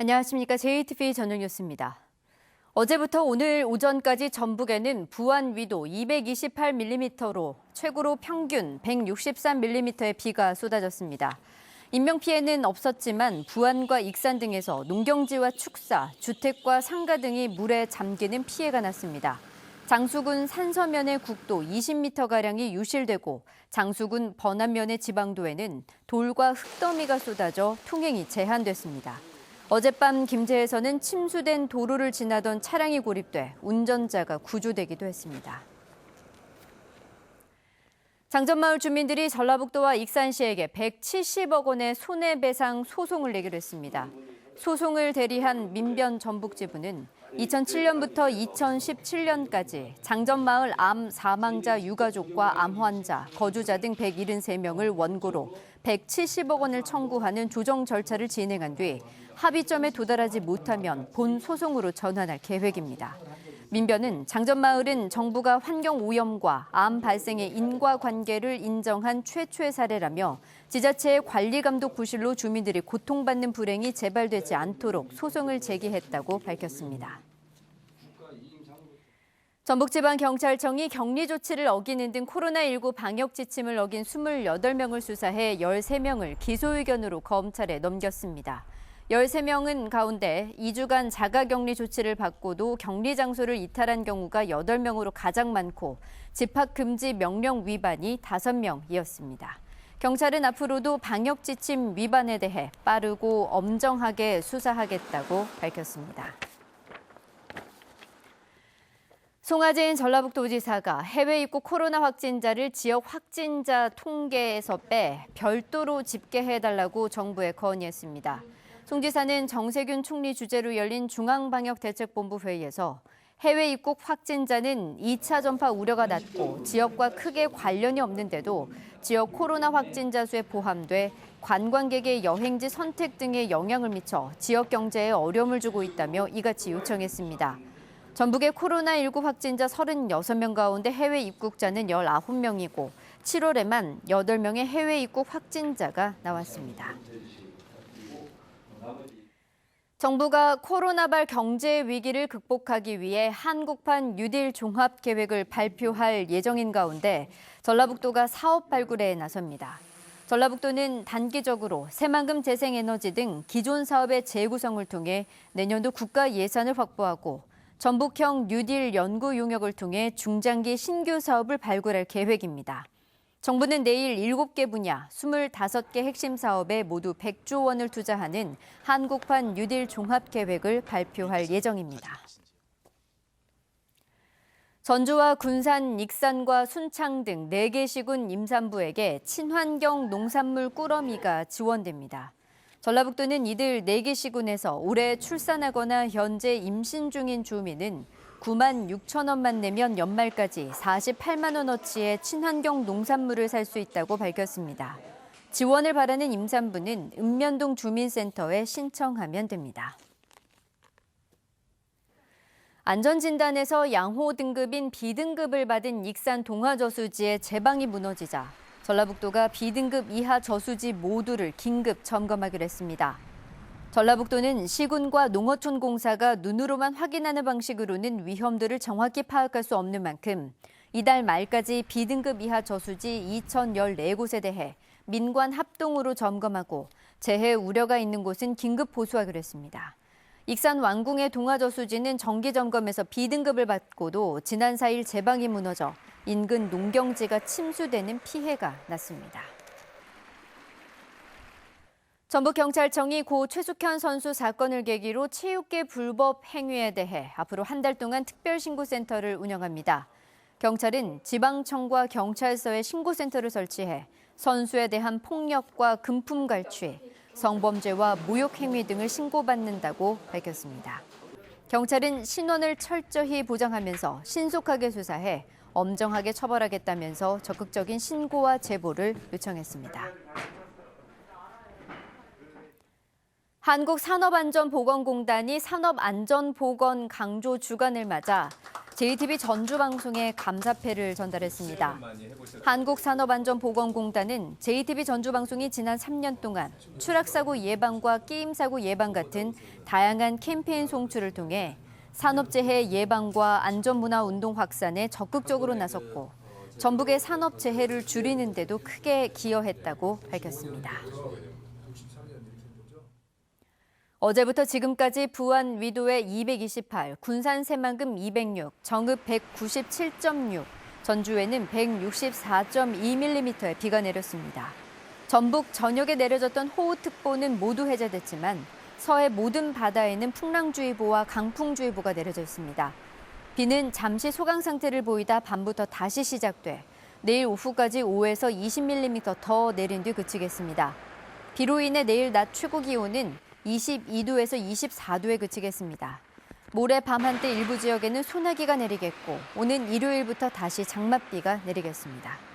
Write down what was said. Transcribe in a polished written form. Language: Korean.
안녕하십니까. JTBC 저녁 뉴스입니다. 어제부터 오늘 오전까지 전북에는 부안 위도 228mm로 최고로 평균 163mm의 비가 쏟아졌습니다. 인명피해는 없었지만 부안과 익산 등에서 농경지와 축사, 주택과 상가 등이 물에 잠기는 피해가 났습니다. 장수군 산서면의 국도 20m가량이 유실되고 장수군 번안면의 지방도에는 돌과 흙더미가 쏟아져 통행이 제한됐습니다. 어젯밤 김제에서는 침수된 도로를 지나던 차량이 고립돼 운전자가 구조되기도 했습니다. 장전마을 주민들이 전라북도와 익산시에게 170억 원의 손해배상 소송을 내기로 했습니다. 소송을 대리한 민변 전북지부는 2007년부터 2017년까지 장전마을 암 사망자 유가족과 암 환자, 거주자 등 173명을 원고로 170억 원을 청구하는 조정 절차를 진행한 뒤 합의점에 도달하지 못하면 본 소송으로 전환할 계획입니다. 민변은 장전마을은 정부가 환경오염과 암 발생의 인과관계를 인정한 최초의 사례라며 지자체의 관리감독 부실로 주민들이 고통받는 불행이 재발되지 않도록 소송을 제기했다고 밝혔습니다. 전북지방경찰청이 격리 조치를 어기는 등 코로나19 방역 지침을 어긴 28명을 수사해 13명을 기소 의견으로 검찰에 넘겼습니다. 13명은 가운데 2주간 자가격리 조치를 받고도 격리 장소를 이탈한 경우가 8명으로 가장 많고 집합금지 명령 위반이 5명이었습니다. 경찰은 앞으로도 방역 지침 위반에 대해 빠르고 엄정하게 수사하겠다고 밝혔습니다. 송하진 전라북도지사가 해외 입국 코로나 확진자를 지역 확진자 통계에서 빼 별도로 집계해달라고 정부에 건의했습니다. 송 지사는 정세균 총리 주재로 열린 중앙방역대책본부 회의에서 해외 입국 확진자는 2차 전파 우려가 낮고 지역과 크게 관련이 없는데도 지역 코로나 확진자 수에 포함돼 관광객의 여행지 선택 등에 영향을 미쳐 지역 경제에 어려움을 주고 있다며 이같이 요청했습니다. 전북의 코로나19 확진자 36명 가운데 해외 입국자는 19명이고 7월에만 8명의 해외 입국 확진자가 나왔습니다. 정부가 코로나발 경제 위기를 극복하기 위해 한국판 뉴딜 종합계획을 발표할 예정인 가운데 전라북도가 사업 발굴에 나섭니다. 전라북도는 단기적으로 새만금 재생에너지 등 기존 사업의 재구성을 통해 내년도 국가 예산을 확보하고 전북형 뉴딜 연구 용역을 통해 중장기 신규 사업을 발굴할 계획입니다. 정부는 내일 7개 분야 25개 핵심 사업에 모두 100조 원을 투자하는 한국판 뉴딜 종합계획을 발표할 예정입니다. 전주와 군산, 익산과 순창 등 4개 시군 임산부에게 친환경 농산물 꾸러미가 지원됩니다. 전라북도는 이들 4개 시군에서 올해 출산하거나 현재 임신 중인 주민은 9만 6천 원만 내면 연말까지 48만 원어치의 친환경 농산물을 살 수 있다고 밝혔습니다. 지원을 바라는 임산부는 읍면동 주민센터에 신청하면 됩니다. 안전진단에서 양호 등급인 B등급을 받은 익산 동화저수지의 제방이 무너지자 전라북도가 B등급 이하 저수지 모두를 긴급 점검하기로 했습니다. 전라북도는 시군과 농어촌 공사가 눈으로만 확인하는 방식으로는 위험도를 정확히 파악할 수 없는 만큼 이달 말까지 B등급 이하 저수지 2,014곳에 대해 민관 합동으로 점검하고 재해 우려가 있는 곳은 긴급 보수하기로 했습니다. 익산 왕궁의 동화저수지는 정기점검에서 B등급을 받고도 지난 4일 제방이 무너져 인근 농경지가 침수되는 피해가 났습니다. 전북경찰청이 고 최숙현 선수 사건을 계기로 체육계 불법 행위에 대해 앞으로 한 달 동안 특별신고센터를 운영합니다. 경찰은 지방청과 경찰서에 신고센터를 설치해 선수에 대한 폭력과 금품 갈취, 성범죄와 모욕 행위 등을 신고받는다고 밝혔습니다. 경찰은 신원을 철저히 보장하면서 신속하게 수사해 엄정하게 처벌하겠다면서 적극적인 신고와 제보를 요청했습니다. 한국산업안전보건공단이 산업안전보건 강조 주간을 맞아 JTBC 전주방송에 감사패를 전달했습니다. 한국산업안전보건공단은 JTBC 전주방송이 지난 3년 동안 추락사고 예방과 끼임사고 예방 같은 다양한 캠페인 송출을 통해 산업재해 예방과 안전문화 운동 확산에 적극적으로 나섰고 전북의 산업재해를 줄이는 데도 크게 기여했다고 밝혔습니다. 어제부터 지금까지 부안 위도에 228, 군산 새만금 206, 정읍 197.6, 전주에는 164.2mm의 비가 내렸습니다. 전북 전역에 내려졌던 호우특보는 모두 해제됐지만 서해 모든 바다에는 풍랑주의보와 강풍주의보가 내려져 있습니다. 비는 잠시 소강 상태를 보이다 밤부터 다시 시작돼 내일 오후까지 5에서 20mm 더 내린 뒤 그치겠습니다. 비로 인해 내일 낮 최고 기온은 22도에서 24도에 그치겠습니다. 모레 밤 한때 일부 지역에는 소나기가 내리겠고 오는 일요일부터 다시 장맛비가 내리겠습니다.